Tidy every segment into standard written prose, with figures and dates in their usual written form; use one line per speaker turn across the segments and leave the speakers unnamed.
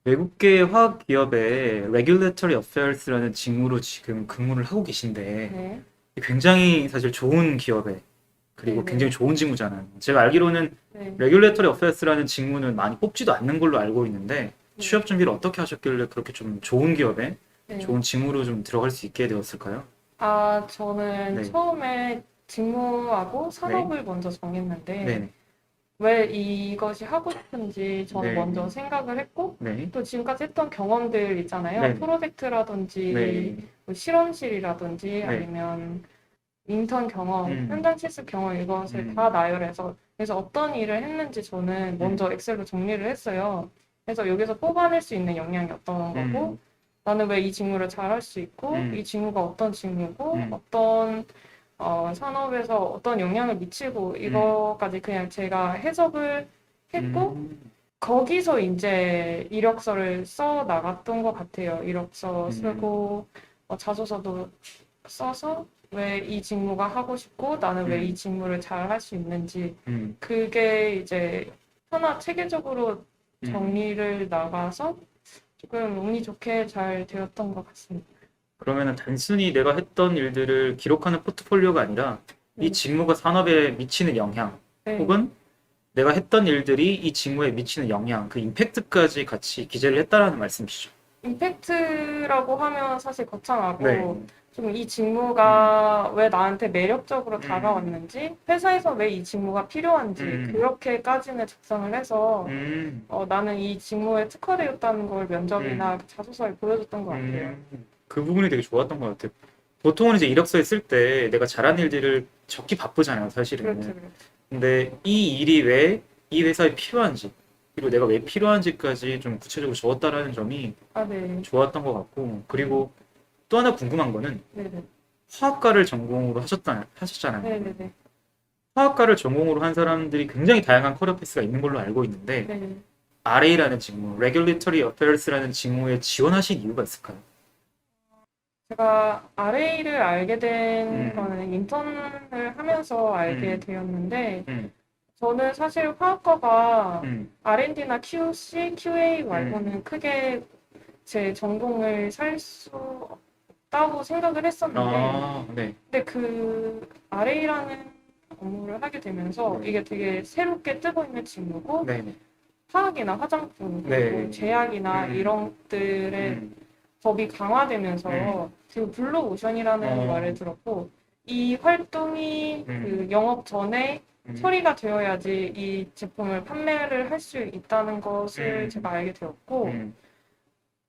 외국계 화학 기업의 Regulatory Affairs라는 직무로 지금 근무를 하고 계신데
네,
굉장히 사실 좋은 기업에 그리고
네네,
굉장히 좋은 직무잖아요. 제가 알기로는
네,
Regulatory Affairs라는 직무는 많이 뽑지도 않는 걸로 알고 있는데
네,
취업 준비를 어떻게 하셨길래 그렇게 좀 좋은 기업에
네.
좋은 직무로 좀 들어갈 수 있게 되었을까요?
저는
네,
처음에 직무하고
네,
산업을 먼저 정했는데,
네,
왜 이것이 하고 싶은지 저는
네,
먼저 생각을 했고,
네,
또 지금까지 했던 경험들 있잖아요.
네,
프로젝트라든지,
네,
뭐 실험실이라든지,
네,
아니면 인턴 경험,
음,
현장 실습 경험 이것을 다
음,
나열해서 그래서 어떤 일을 했는지 저는
음,
먼저 엑셀로 정리를 했어요. 그래서 여기서 뽑아낼 수 있는 역량이 어떤 거고
음,
나는 왜 이 직무를 잘 할 수 있고 이
음,
직무가 어떤 직무고
음,
어떤 산업에서 어떤 영향을 미치고
음,
이거까지 그냥 제가 해석을 했고
음,
거기서 이제 이력서를 써 나갔던 것 같아요. 이력서
음,
쓰고 자소서도 써서 왜 이 직무가 하고 싶고 나는 왜 이
음,
직무를 잘 할 수 있는지
음,
그게 이제 하나 체계적으로
음.
정리를 나가서 조금 운이 좋게 잘 되었던 것 같습니다.
그러면은 단순히 내가 했던 일들을 기록하는 포트폴리오가 아니라 이
네,
직무가 산업에 미치는 영향,
네.
혹은 내가 했던 일들이 이 직무에 미치는 영향, 그 임팩트까지 같이 기재를 했다라는 말씀이시죠.
임팩트라고 하면 사실
네.
거창하고 좀 이
음,
직무가 왜 나한테 매력적으로
음,
다가왔는지 회사에서 왜 이 직무가 필요한지
음,
그렇게까지는 작성을 해서
음,
나는 이 직무에 특화되었다는 걸 면접이나
음,
자소서에 보여줬던 것 같아요.
그 부분이 되게 좋았던 것 같아요. 보통은 이제 이력서에 쓸 때 내가 잘한
네,
일들을 적기 바쁘잖아요, 사실은.
그렇죠, 그렇죠.
근데 이 일이 왜 이 회사에 필요한지, 그리고 내가 왜 필요한지까지 좀 구체적으로 적었다라는 점이
아, 네,
좋았던 것 같고,
네,
그리고 또 하나 궁금한 거는
네, 네,
화학과를 전공으로 하셨잖아요.
네, 네, 네,
화학과를 전공으로 한 사람들이 굉장히 다양한 커리어 패스가 있는 걸로 알고 있는데,
네.
RA라는 직무, Regulatory Affairs라는 직무에 지원하신 이유가 있을까요?
제가 RA를 알게 된
음,
거는 인턴을 하면서 알게
음,
되었는데,
음,
저는 사실 화학과가
음,
R&D나 QC, QA
음.
말고는 크게 제 전공을 살 수 없다고 생각을 했었는데,
아, 네.
근데 그 RA라는 업무를 하게 되면서
네.
이게 되게 새롭게 뜨고 있는 직무고,
네.
화학이나 화장품, 그리고
네.
제약이나
음,
이런 것들의
음,
법이
음,
강화되면서 지금 블루 오션이라는 말을
어,
들었고, 이 활동이 그
음,
영업 전에
음,
처리가 되어야지 이 제품을 판매를 할 수 있다는 것을 제가
음,
알게 되었고,
음,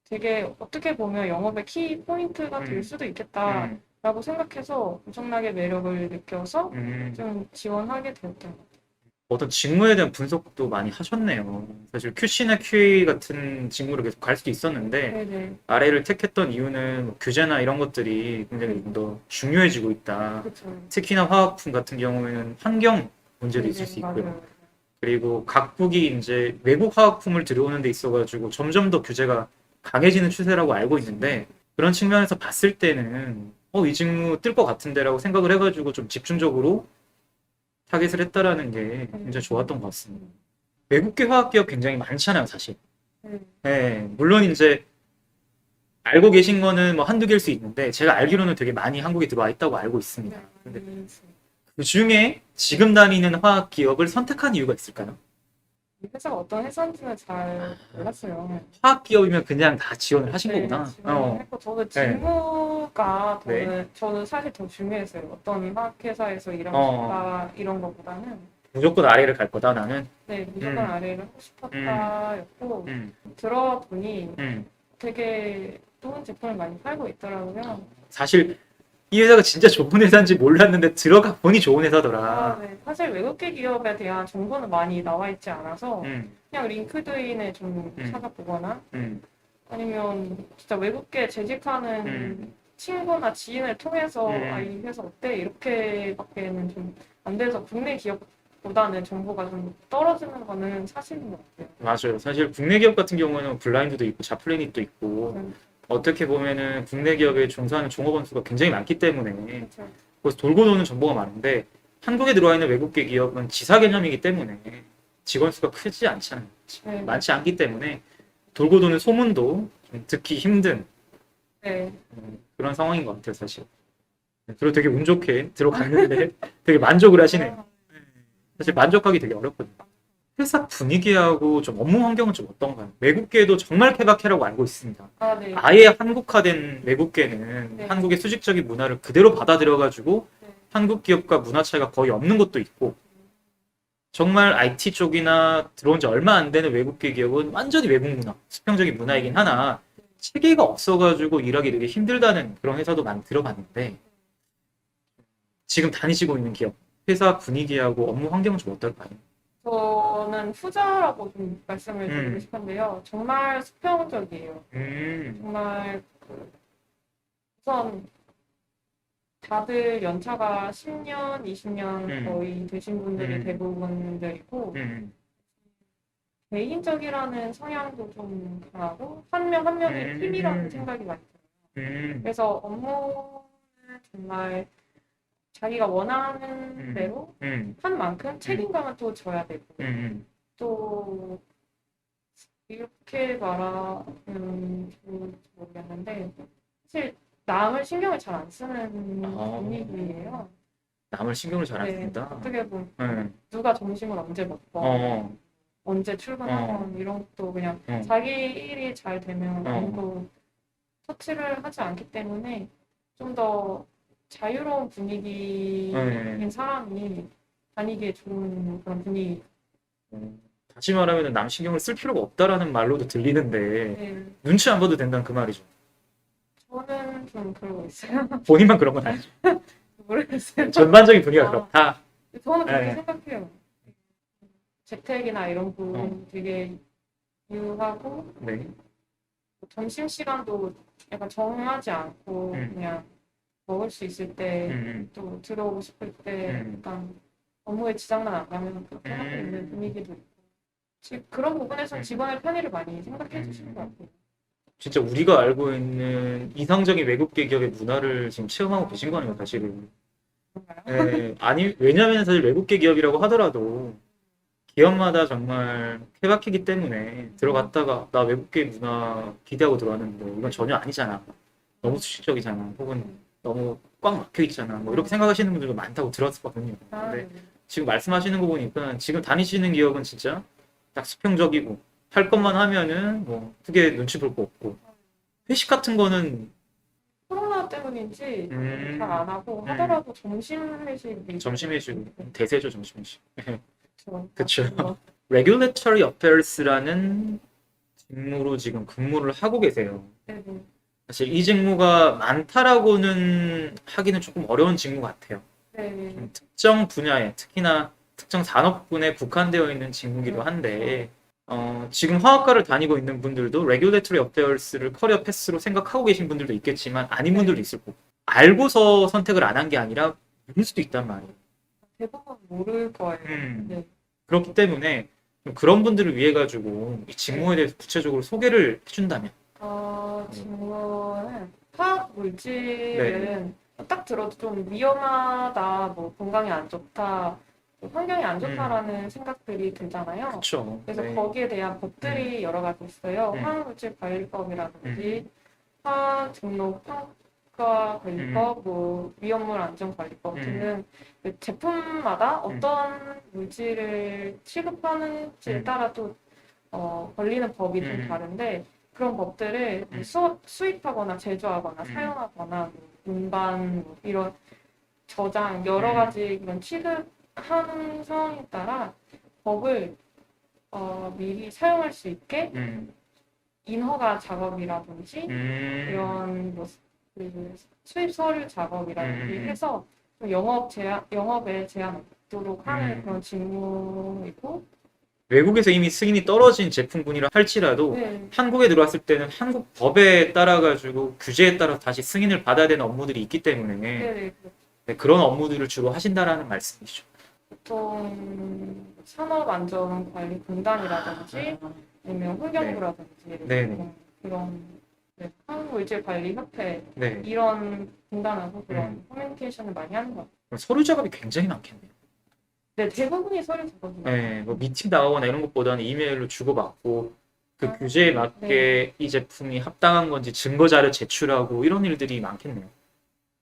되게 어떻게 보면 영업의 키 포인트가 될
음,
수도
음,
있겠다라고 생각해서 엄청나게 매력을 느껴서
음.
좀 지원하게 되었던 것 같아요.
어떤 직무에 대한 분석도 많이 하셨네요. 사실 QC나 QA 같은 직무를 계속 갈 수도 있었는데,
네네.
아래를 택했던 이유는 뭐 규제나 이런 것들이 굉장히
네.
좀 더 중요해지고 있다.
그렇죠.
특히나 화학품 같은 경우에는 환경 문제도 있을
네네.
수 있고요.
맞아요.
그리고 각국이 이제 외국 화학품을 들여오는 데 있어가지고 점점 더 규제가 강해지는 추세라고 알고 있는데 그런 측면에서 봤을 때는 이 직무 뜰 것 같은데라고 생각을 해가지고 좀 집중적으로 타겟을 했다라는 게 굉장히
네.
좋았던 것 같습니다. 외국계 화학기업 굉장히 많잖아요, 사실.
네.
네, 물론 이제 알고 계신 거는 뭐 한두 개일 수 있는데 제가 알기로는 되게 많이 한국에 들어와 있다고 알고
네.
있습니다. 근데
많이
그 중에
네.
지금 다니는 화학기업을 선택한 이유가 있을까요?
이 회사가 어떤 회사인지는 잘 몰랐어요.
화학기업이면 그냥 다 지원을 하신
네,
거구나.
지원을 했고, 저는
네,
직무가
네,
저는 사실 더 중요했어요. 어떤 화학회사에서 일하고
어,
싶다, 이런 것보다는.
무조건 아래를 갈 거다, 나는.
네, 무조건
음,
아래를 하고
음,
싶었다였고,
음,
들어보니
음.
되게 좋은 제품을 많이 팔고 있더라고요.
사실 이 회사가 진짜 좋은 회사인지 몰랐는데 들어가 보니 좋은 회사더라.
네. 사실 외국계 기업에 대한 정보는 많이 나와 있지 않아서,
음,
그냥 링크드인에 좀
음,
찾아보거나,
음,
아니면 진짜 외국계
음,
재직하는 친구나 지인을 통해서
음.
이 회사 어때? 이렇게밖에는 좀 안 돼서 국내 기업보다는 정보가 좀 떨어지는 거는 사실인 것 같아요.
맞아요. 사실 국내 기업 같은 경우는 블라인드도 있고 자플래닛도 있고
네,
어떻게 보면은 국내 기업에 종사하는 종업원 수가 굉장히 많기 때문에
그렇죠.
그래서 돌고 도는 정보가 많은데 한국에 들어와 있는 외국계 기업은 지사 개념이기 때문에 직원 수가 크지 않잖아요.
네,
많지 않기 때문에 돌고 도는 소문도 좀 듣기 힘든
네.
그런 상황인 것 같아요, 사실. 그리고 되게 운 좋게 들어갔는데 되게 만족을 하시네요. 사실 만족하기 되게 어렵거든요. 회사 분위기하고 좀 업무 환경은 좀 어떤가요? 외국계도 정말 케바케라고 알고 있습니다.
아, 네.
아예 한국화된 외국계는
네.
한국의 수직적인 문화를 그대로 받아들여가지고
네.
한국 기업과 문화 차이가 거의 없는 것도 있고 정말 IT 쪽이나 들어온 지 얼마 안 되는 외국계 기업은 완전히 외국 문화, 수평적인 문화이긴 하나 체계가 없어가지고 일하기 되게 힘들다는 그런 회사도 많이 들어봤는데 지금 다니시고 있는 기업, 회사 분위기하고 업무 환경은 좀 어떨까요?
저는 후자라고 좀 말씀을 드리고
음.
싶은데요. 정말 수평적이에요.
음,
정말 우선 다들 연차가 10년, 20년 거의 되신 분들이
음.
대부분들이고
음,
개인적이라는 성향도 좀 강하고 한 명 한 명이 팀이라는 생각이 많이 들어요.
음,
그래서 업무는 정말 자기가 원하는 대로 한 만큼 책임감은 또 져야 되고 또 이렇게 말하면 좋을지 모르겠는데 사실 남을 신경을 잘 안 쓰는 분위기예요.
남을 신경을 잘 안
네,
쓴다.
어떻게 보면
네.
누가 점심을 언제 먹고 언제 출근하건 이런 것도 그냥 자기 일이 잘 되면 아무도 터치를 하지 않기 때문에 좀 더 자유로운 분위기인 사람이 다니기에 좋은 그런 분위기.
다시 말하면 남 신경을 쓸 필요가 없다라는 말로도 들리는데
네,
눈치 안 봐도 된다는 그 말이죠.
저는 좀 그러고 있어요.
본인만 그런 건 아니죠.
모르겠어요.
전반적인 분위기가 그렇다.
저는 그렇게
네.
생각해요. 재택이나 이런 부분 되게 유하고
네.
점심 시간도 약간 정하지 않고 그냥 먹을 수 있을 때 또 들어오고 싶을 때 약간 업무에 지장만 안 가면 그렇게 하고 있는 분위기도 있고 그런 부분에서 직원의 편의를 많이 생각해 주시는 것 같아요.
진짜 우리가 알고 있는 이상적인 외국계 기업의 문화를 지금 체험하고 계신 거네요, 사실은.
그런가요?
네, 아니, 왜냐면 사실 외국계 기업이라고 하더라도 기업마다 정말 케바케기 때문에 들어갔다가 나 외국계 문화 기대하고 들어왔는데 이건 전혀 아니잖아. 너무 수식적이잖아. 혹은 너무 꽉 막혀 있잖아. 뭐 이렇게 생각하시는 분들도 많다고 들었거든요. 근데 지금 말씀하시는 거 보니까 지금 다니시는 기업은 진짜 딱 수평적이고 할 것만 하면은 뭐 크게 눈치 볼 거 없고 회식 같은 거는
코로나 때문인지 잘 안 하고 하더라도 점심 회식이
점심 회식 대세죠, 점심 회식.
그쵸.
그쵸. Regulatory Affairs라는 직무로 지금 근무를 하고 계세요.
네, 네.
사실 이 직무가 많다라고는 하기는 조금 어려운 직무 같아요.
네.
좀 특정 분야에, 특히나 특정 산업군에 국한되어 있는 직무이기도 한데, 지금 화학과를 다니고 있는 분들도 Regulatory Affairs를 커리어 패스로 생각하고 계신 분들도 있겠지만, 아닌 분들도 있을 거고, 알고서 선택을 안 한 게 아니라, 모를 수도 있단 말이에요.
대부분 모를 거예요. 네.
그렇기 때문에, 좀 그런 분들을 위해 가지고 이 직무에 대해서 구체적으로 소개를 해준다면,
직무는 화학 물질은 딱 들어도 좀 위험하다, 뭐 건강에 안 좋다, 뭐 환경에 안 좋다라는 생각들이 들잖아요.
그렇죠.
그래서 거기에 대한 법들이 여러 가지 있어요. 화학물질관리법이라든지 화학 등록 평가 관리법, 뭐 위험물 안전 관리법 등은 그 제품마다 어떤 물질을 취급하는지에 따라 또 걸리는 법이 좀 다른데 그런 법들을 수입하거나 제조하거나 사용하거나 뭐 운반 뭐 이런 저장 여러 가지 그런 취급하는 상황에 따라 법을 미리 사용할 수 있게 인허가 작업이라든지 이런 뭐 그 수입 서류 작업이라든지 해서 좀 영업에 제한 없도록 하는 그런 직무이고
외국에서 이미 승인이 떨어진 제품군이라 할지라도 한국에 들어왔을 때는 한국 법에 따라 가지고 규제에 따라 다시 승인을 받아야 되는 업무들이 있기 때문에 그런 업무들을 주로 하신다라는 말씀이시죠.
보통 산업안전관리공단이라든지 아니면 환경부라든지 그런 한국물질관리협회 이런 공단하고 그런 커뮤니케이션을 많이 하는 것 같아요.
서류 작업이 굉장히 많겠네요.
네, 대부분이 서류 작업이에요.
네, 뭐 미팅 나가거나 이런 것보다는 이메일로 주고받고 그 규제에
네.
맞게 이 제품이 합당한 건지 증거 자료 제출하고 이런 일들이 많겠네요.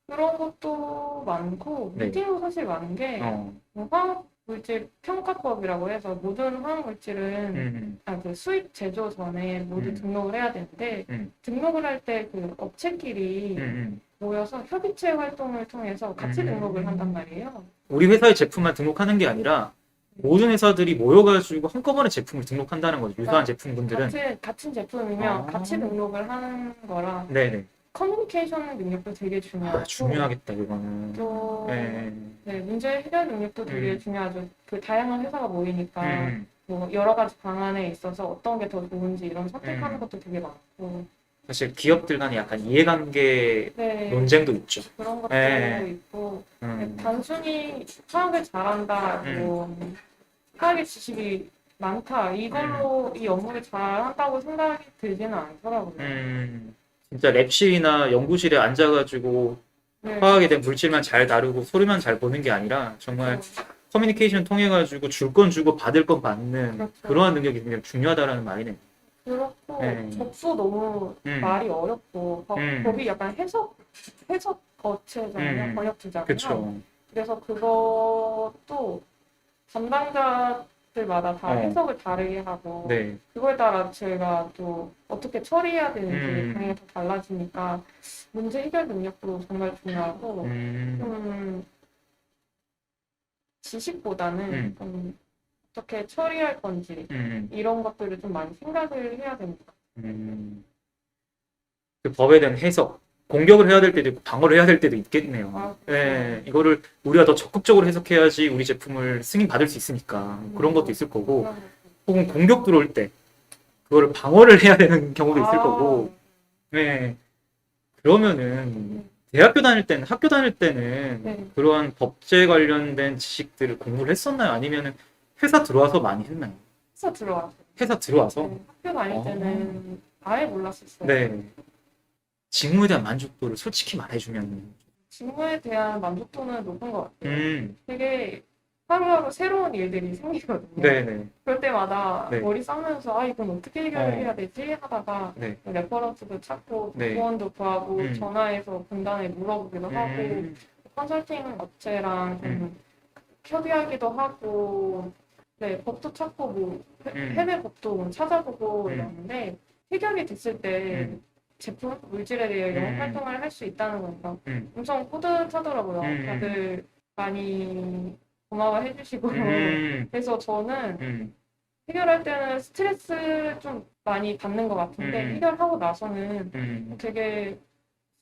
그런 것도 많고
네.
미팅도 사실 많은 게
어.
화학 물질 평가법이라고 해서 모든 화학 물질은 그 수입 제조 전에 모두 등록을 해야 되는데 등록을 할 때 그 업체끼리 모여서 협의체 활동을 통해서 같이 등록을 한단 말이에요.
우리 회사의 제품만 등록하는 게 아니라 모든 회사들이 모여가지고 한꺼번에 제품을 등록한다는 거죠. 유사한 제품군들은.
같은 제품이면
아.
같이 등록을 하는 거라
네네.
커뮤니케이션 능력도 되게 중요하고
중요하겠다, 이거는.
또
네.
네, 문제 해결 능력도 되게 중요하죠. 그 다양한 회사가 모이니까
음.
뭐 여러 가지 방안에 있어서 어떤 게 더 좋은지 이런 선택하는 것도 되게 많고
사실 기업들 간에 약간 이해관계
네,
논쟁도 있죠.
그런 것도
네.
있고
음.
단순히 화학을 잘한다, 뭐 화학의 지식이 많다 이걸로 이 업무를 잘한다고 생각이 들지는 않더라고요.
진짜 랩실이나 연구실에 앉아가지고
네,
화학에 대한 물질만 잘 다루고 소리만 잘 보는 게 아니라 정말
그렇죠.
커뮤니케이션 통해가지고 줄 건 주고 받을 건 받는
그렇죠.
그러한 능력이 굉장히 중요하다라는 말이네요.
그렇고
네.
법도 너무 말이 어렵고 법이 약간 해석 어체잖아요. 번역투잖아요.
그렇죠.
그래서 그것도 담당자들마다 다 해석을 다르게 하고
네.
그거에 따라 저희가 또 어떻게 처리해야 되는지 방향이 다 달라지니까 문제 해결 능력도 정말 중요하고 지식보다는 좀 어떻게 처리할 건지 이런 것들을 좀 많이 생각을 해야 됩니다.
그 법에 대한 해석, 공격을 해야 될 때도 있고 방어를 해야 될 때도 있겠네요.
아,
네, 이거를 우리가 더 적극적으로 해석해야지 우리 제품을 승인받을 수 있으니까 그런 것도 있을 거고, 혹은 공격 들어올 때 그거를 방어를 해야 되는 경우도 있을 거고. 네, 그러면은 대학교 다닐 때는, 학교 다닐 때는
네.
그러한 법제 관련된 지식들을 공부를 했었나요? 아니면은 회사 들어와서 많이 했나요?
회사 들어왔어요.
회사 들어와서?
네, 학교 다닐 때는 아예 몰랐었어요.
네. 직무에 대한 만족도를 솔직히 말해주면.
직무에 대한 만족도는 높은 것 같아요. 되게 하루하루 새로운 일들이 생기거든요.
네네.
그럴 때마다
네.
머리 싸면서 이건 어떻게 해결해야 되지 하다가
네.
레퍼런스도 찾고
네.
조언도 구하고 전화해서 군단에 물어보기도 하고 컨설팅 업체랑 좀 협의하기도 하고 네, 법도 찾고 뭐 해외 법도 찾아보고 이러는데 해결이 됐을 때 제품, 물질에 대해 영업 활동을 할 수 있다는 거니까 엄청 뿌듯하더라고요. 다들 많이 고마워해 주시고 그래서 저는 해결할 때는 스트레스를 좀 많이 받는 것 같은데 해결하고 나서는 되게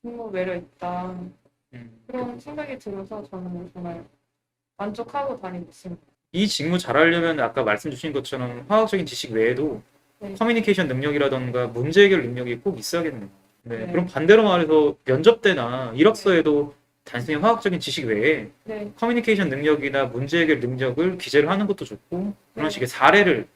직무 매력 있다 그런 생각이 들어서 저는 정말 만족하고 다니고 있습니다.
이 직무 잘하려면 아까 말씀 주신 것처럼 화학적인 지식 외에도
네.
커뮤니케이션 능력이라던가 문제 해결 능력이 꼭 있어야겠네요. 네.
네.
그럼 반대로 말해서 면접 때나 이력서에도 단순히 화학적인 지식 외에
네.
커뮤니케이션 능력이나 문제 해결 능력을 기재를 하는 것도 좋고 그런
네.
식의 사례를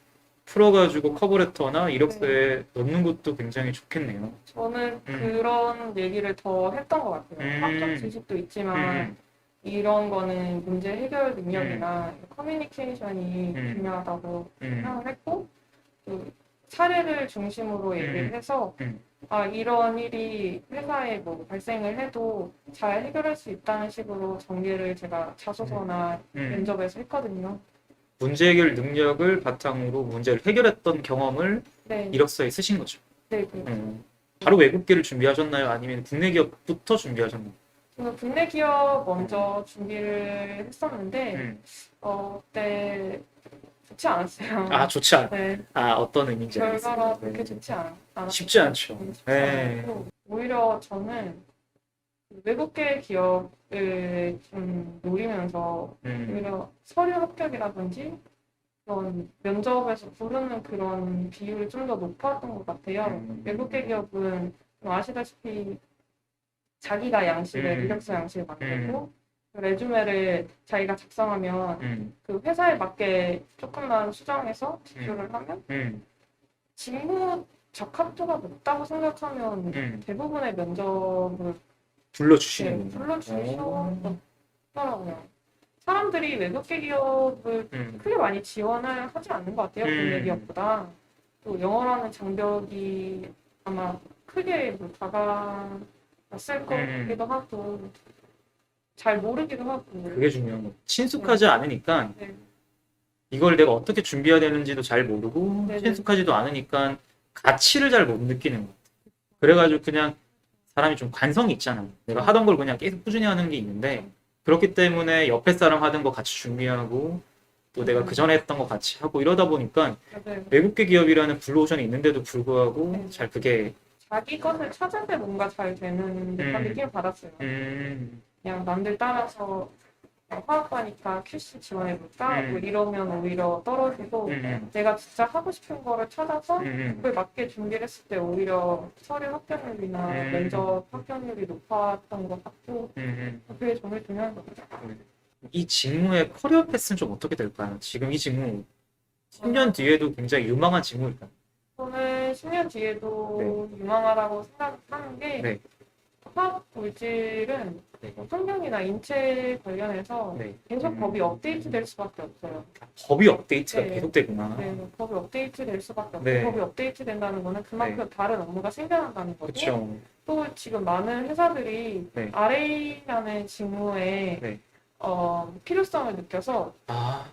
풀어가지고 커버레터나 이력서에 넣는 것도 굉장히 좋겠네요.
저는 그런 얘기를 더 했던 것 같아요. 화학적 지식도 있지만 이런 거는 문제 해결 능력이나 커뮤니케이션이 중요하다고 생각을 했고 그 사례를 중심으로 얘기를 해서 이런 일이 회사에 뭐 발생을 해도 잘 해결할 수 있다는 식으로 전개를 제가 자소서나 면접에서 했거든요.
문제 해결 능력을 바탕으로 문제를 해결했던 경험을
네.
이력서에 쓰신 거죠.
네.
바로 외국계를 준비하셨나요? 아니면 국내 기업부터 준비하셨나요?
저는 국내 기업 먼저 준비를 했었는데 그때 좋지 않았어요.
아, 좋지 않아.
네.
어떤 의미인지
결과가
알겠습니다.
그렇게 좋지 않았어요.
쉽지 않죠.
쉽지
네.
않았고 오히려 저는 외국계 기업을 좀 노리면서 오히려 서류 합격이라든지 그런 면접에서 부르는 그런 비율이 좀 더 높았던 것 같아요. 외국계 기업은 아시다시피 자기가 양식을 이력서 양식을 만들고 레주메를 자기가 작성하면 그 회사에 맞게 조금만 수정해서 제출을 하면 직무 적합도가 높다고 생각하면 대부분의 면접을
불러주시는
불러주시더라고요. 사람들이 외국계 기업을 크게 많이 지원을 하지 않는 것 같아요. 국내 기업보다. 또 영어라는 장벽이 아마 크게 뭐 다가왔을 거기도 하고 잘 모르기도 하고.
그게 중요한 거. 친숙하지 않으니까
네.
이걸 내가 어떻게 준비해야 되는지도 잘 모르고
네네.
친숙하지도 않으니까 가치를 잘 못 느끼는 것 같아요. 그래가지고 그냥 사람이 좀 관성이 있잖아요. 내가 하던 걸 그냥 계속 꾸준히 하는 게 있는데 그렇기 때문에 옆에 사람 하던 거 같이 준비하고 또 내가 그 전에 했던 거 같이 하고 이러다 보니까
맞아요.
외국계 기업이라는 블루오션이 있는데도 불구하고
네.
잘 그게
자기 것을 찾을 때 뭔가 잘 되는 듯한 느낌을 받았어요. 그냥 남들 따라서 화학과니까 QC 지원해볼까? 뭐 이러면 오히려 떨어지고 내가 진짜 하고 싶은 거를 찾아서 그걸 맞게 준비를 했을 때 오히려 서류 합격률이나 면접 합격률이 높았던 것 같고 그게 정말 중요한 것 같아요.
이 직무의 커리어 패스는 좀 어떻게 될까요? 지금 이 직무 10년 뒤에도 굉장히 유망한 직무일까요?
저는 10년 뒤에도 유망하다고 생각하는 게
네.
화학 물질은
네.
환경이나 인체 관련해서
네.
계속 법이 업데이트 될 수밖에 없어요.
법이 업데이트가
네.
계속되구나.
네, 법이 업데이트 될 수밖에 없고
네.
법이 업데이트 된다는 거는 그만큼 다른 업무가 생겨난다는 거고
그렇죠.
또 지금 많은 회사들이
네.
RA라는 직무에
네.
필요성을 느껴서
아,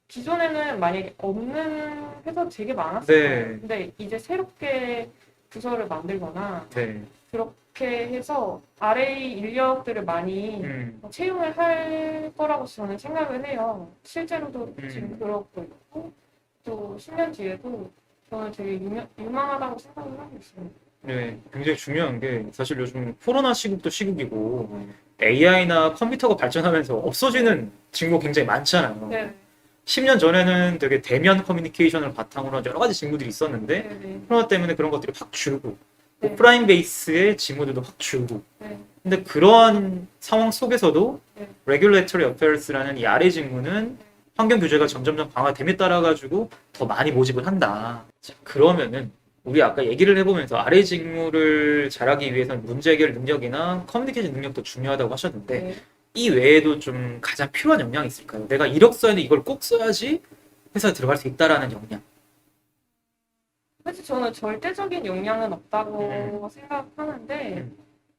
기존에는 만약에 없는 회사 되게 많았어요.
네.
근데 이제 새롭게 부서를 만들거나
네.
그렇게 해서 RA 인력들을 많이 채용을 할 거라고 저는 생각을 해요. 실제로도 지금 그렇고 있고 또 10년 뒤에도 저는 되게 유망하다고 생각을 하고 있습니다.
네, 굉장히 중요한 게 사실 요즘 코로나 시국도 시국이고 AI나 컴퓨터가 발전하면서 없어지는 직무 굉장히 많잖아요.
네,
10년 전에는 되게 대면 커뮤니케이션을 바탕으로 한 여러 가지 직무들이 있었는데
네, 네,
코로나 때문에 그런 것들이 확 줄고
네.
오프라인 베이스의 직무들도 확 줄고
네,
근데 그러한 상황 속에서도
네.
Regulatory Affairs라는 이 아래 직무는 환경 규제가 점점점 강화됨에 따라 가지고 더 많이 모집을 한다. 자, 그러면은 우리 아까 얘기를 해보면서 아래 직무를 잘하기 위해서는 문제 해결 능력이나 커뮤니케이션 능력도 중요하다고 하셨는데
네.
이 외에도 좀 가장 필요한 역량이 있을까요? 내가 이력서에는 이걸 꼭 써야지 회사에 들어갈 수 있다라는 역량.
사실 저는 절대적인 역량은 없다고 생각하는데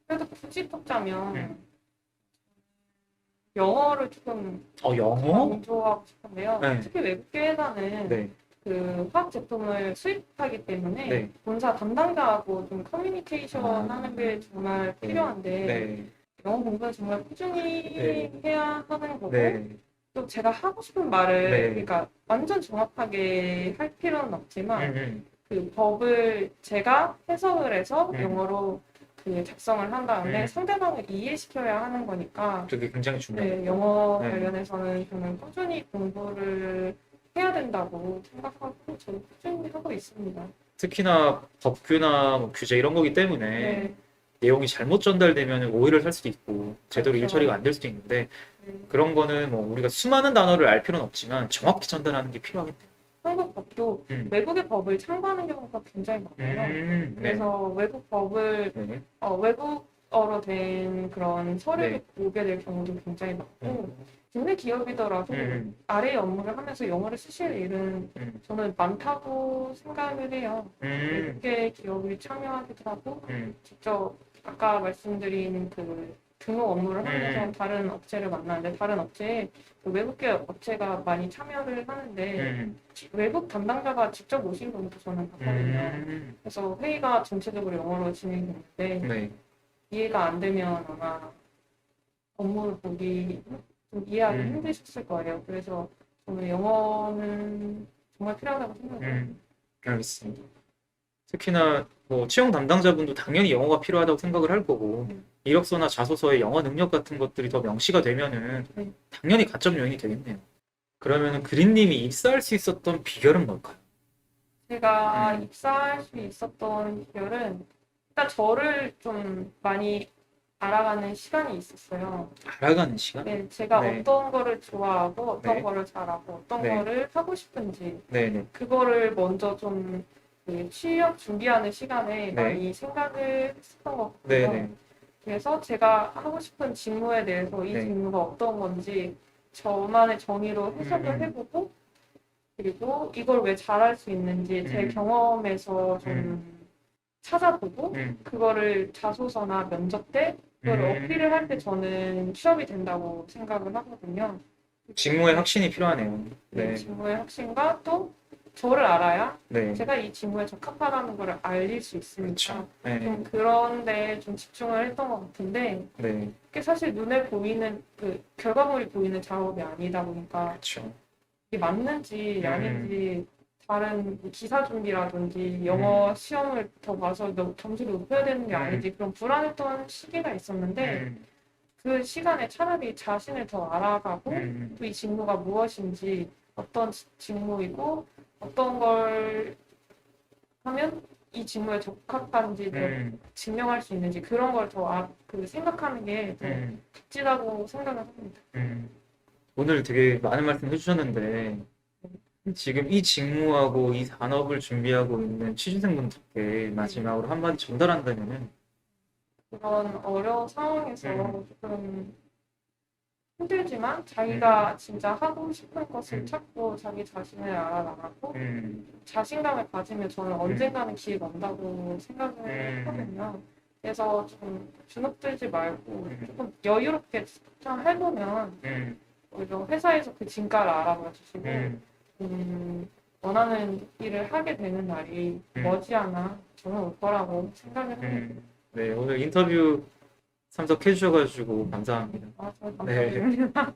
그래도 굳이 뽑자면 영어를 조금
영어?
강조하고 싶은데요.
네.
특히 외국계 회사는
네.
그 화학 제품을 수입하기 때문에
네.
본사 담당자하고 좀 커뮤니케이션 하는 게 정말 필요한데
네.
영어 공부는 정말 꾸준히 해야 하는 거고
네.
또 제가 하고 싶은 말을
네.
그러니까 완전 정확하게 할 필요는 없지만 그 법을 제가 해석을 해서 영어로 그 작성을 한 다음에 상대방을 이해시켜야 하는 거니까
그게 굉장히 중요해요.
네, 영어
네.
관련해서는 저는 꾸준히 공부를 해야 된다고 생각하고 저는 꾸준히 하고 있습니다.
특히나 법규나 뭐 규제 이런 거기 때문에
네,
내용이 잘못 전달되면 오해를 살 수도 있고 제대로
그렇죠.
일처리가 안 될 수도 있는데
네.
그런 거는 뭐 우리가 수많은 단어를 알 필요는 없지만 정확히 전달하는 게 필요하겠네요.
한국 법도 외국의 법을 참고하는 경우가 굉장히 많아요.
네.
그래서 외국 법을
네.
외국어로 된 그런 서류를
네.
보게 될 경우도 굉장히 많고 국내 기업이더라도 아래 업무를 하면서 영어를 쓰실 일은 저는 많다고 생각을 해요. 외국계 기업이 참여하기도 하고 직접 아까 말씀드린 그 등록 업무를 하기 위해서 다른 업체를 만나는데 다른 업체에 그 외국계 업체가 많이 참여를 하는데 외국 담당자가 직접 오신 경우도 저는 봤거든요. 그래서 회의가 전체적으로 영어로 진행되는데
네.
이해가 안 되면 아마 업무를 보기 좀 이해하기 힘드셨을 거예요. 그래서 저는 영어는 정말 필요하다고 생각해요.
알겠습니다. 특히나 뭐 채용 담당자분도 당연히 영어가 필요하다고 생각을 할 거고 이력서나 자소서에 영어 능력 같은 것들이 더 명시가 되면은 당연히 가점 요인이 되겠네요. 그러면은 그린님이 입사할 수 있었던 비결은 뭘까요?
제가 입사할 수 있었던 비결은 일단 저를 좀 많이 알아가는 시간이 있었어요.
알아가는 시간?
네, 제가
네.
어떤 거를 좋아하고 어떤
네.
거를 잘하고 어떤
네.
거를 하고 싶은지
네네.
그거를 먼저 좀 그 취업 준비하는
네.
시간에 많이 생각을 했었던 것 같아요.
네네.
그래서 제가 하고 싶은 직무에 대해서 이
네.
직무가 어떤 건지 저만의 정의로 해석을 해보고 그리고 이걸 왜 잘할 수 있는지 제 경험에서 좀 찾아보고 그거를 자소서나 면접 때 그걸 어필을 할 때 저는 취업이 된다고 생각을 하거든요.
직무의 확신이 필요하네요.
네,
네.
직무의 확신과 또 저를 알아야
네.
제가 이 직무에 적합하다는 걸 알릴 수 있으니까
그렇죠. 네.
좀 그런데 좀 집중을 했던 것 같은데
네.
그게 사실 눈에 보이는 그 결과물이 보이는 작업이 아니다 보니까
그렇죠.
이게 맞는지 아닌지 다른 기사 준비라든지 영어 시험을 더 봐서 점수를 높여야 되는 게 아닌지 그런 불안했던 시기가 있었는데 그 시간에 차라리 자신을 더 알아가고 또 이 직무가 무엇인지 어떤 직무이고 어떤 걸 하면 이 직무에 적합한지를 증명할 수 있는지 그런 걸 더 생각하는 게 더 값지다고 생각을 합니다.
오늘 되게 많은 말씀 해주셨는데 지금 이 직무하고 이 산업을 준비하고 있는 취준생분들께 마지막으로 한마디 전달한다면은
그런 어려운 상황에서 조금 힘들지만 자기가 진짜 하고 싶은 것을 찾고 자기 자신을 알아나가고 자신감을 가지면 저는 언젠가는 기회가 온다고 생각을 했거든요. 그래서 좀 주눅들지 말고 조금 여유롭게 좀 해보면 오히려 회사에서 그 진가를 알아봐 주시고 원하는 일을 하게 되는 날이 머지않아 저는 올 거라고 생각을 합니다.
네, 오늘 인터뷰 참석해 주셔가지고 감사합니다.
저 감사드립니다.